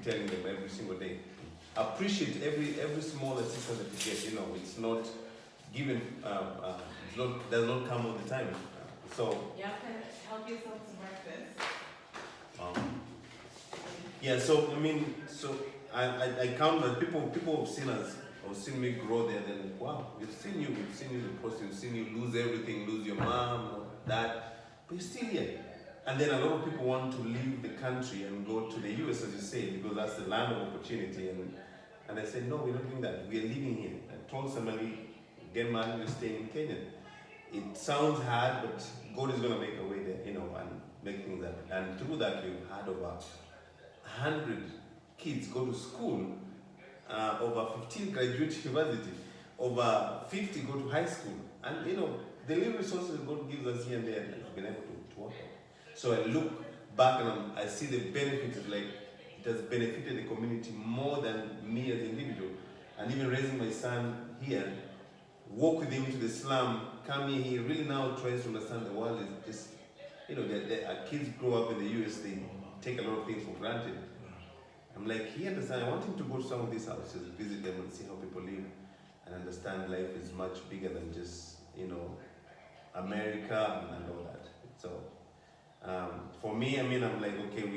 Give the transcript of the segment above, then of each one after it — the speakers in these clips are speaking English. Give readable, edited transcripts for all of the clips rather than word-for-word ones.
telling them every single day. Appreciate every small assistance that you get. You know, it's not given. Does not come all the time. So you have to help yourself to breakfast. Yeah. So I mean, so I count that people have seen us or seen me grow there. They're like, wow, we've seen you in the process. We've seen you lose everything, lose your mom, or dad, but you're still here. And then a lot of people want to leave the country and go to the US, as you say, because that's the land of opportunity. And I said, no, we're not doing that. We are living here. I told somebody, get married, we're staying in Kenya. It sounds hard, but God is going to make a way there, you know, and make things happen. And through that, we've had over 100 kids go to school, over 15 graduate university, over 50 go to high school. And, you know, the little resources God gives us here and there, we've been able to work out. So I look back and I see the benefits, like it has benefited the community more than me as an individual. And even raising my son here, walk with him to the slum, come here, he really now tries to understand the world is just, you know, kids grow up in the US, they take a lot of things for granted. I'm like, he understands, I want him to go to some of these houses, visit them and see how people live and understand life is much bigger than just, you know, America and all that. So, for me, I mean, I'm like, okay,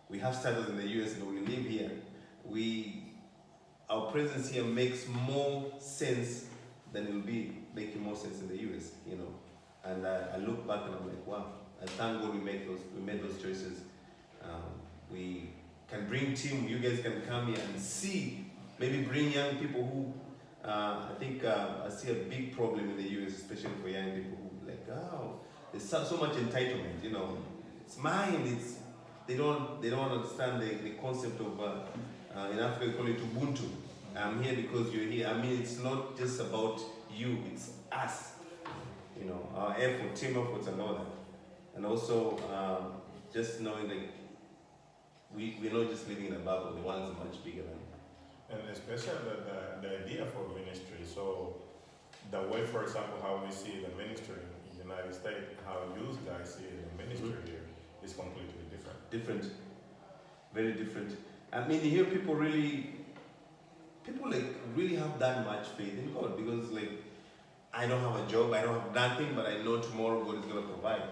we have status in the US, but we live here. Our presence here makes more sense than it will be making more sense in the US, you know. And I look back and I'm like, wow, I thank God we made those choices. We can bring team, you guys can come here and see, maybe bring young people who, I think I see a big problem in the US, especially for young people who like, oh, there's so much entitlement, you know. It's mine, they don't understand the concept of, in Africa we call it Ubuntu. I'm here because you're here. I mean, it's not just about you, it's us. You know, our effort, team efforts and all that. And also, just knowing that we're not just living in a bubble, the world is much bigger than. And especially the idea for ministry. So the way, for example, how we see the ministry in the United States, how you guys see the ministry here is completely different. Different, very different. I mean, here people like really have that much faith in God because like I don't have a job, I don't have nothing, but I know tomorrow God is gonna provide. I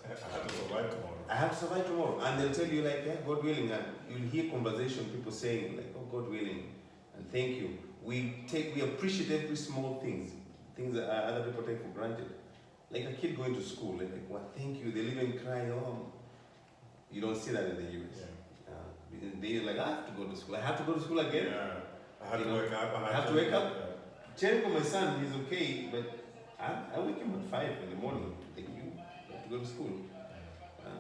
have to survive tomorrow. I have to survive tomorrow, and they'll tell you like, yeah, God willing, and you'll hear conversation people saying like, oh, God willing, and thank you. We appreciate every small things that other people take for granted. Like a kid going to school, like, well, thank you. They'll even cry, oh, you don't see that in the US. Yeah. They're like, I have to go to school. I have to go to school again. Yeah. I have to wake up. I have to wake up. Jericho, my son, he's okay, but I wake him at 5 in the morning. Like, you have to go to school.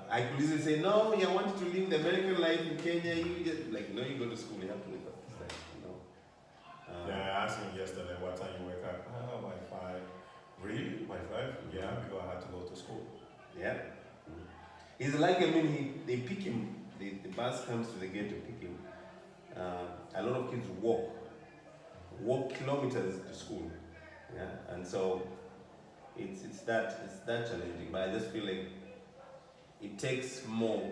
I could easily say, no, I want you to live the American life in Kenya. You just like, no, you go to school. You have to wake up. Like, you know. Yeah, I asked him yesterday what time you wake up. Oh, by 5. Really? By 5? Yeah, because I had to go to school. Yeah. He's like, I mean, they pick him. The bus comes to the gate to pick him. A lot of kids walk kilometers to school. Yeah, and so it's that challenging. But I just feel like it takes more.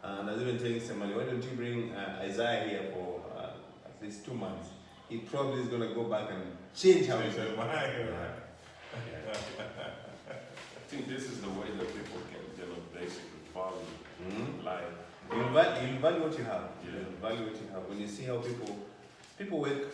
And I was even telling somebody, why don't you bring Isaiah here for at least 2 months? He probably is gonna go back and change how he's doing. I think this is the way that people can basically follow life. You value what you have. Yeah. You value what you have. When you see how people wake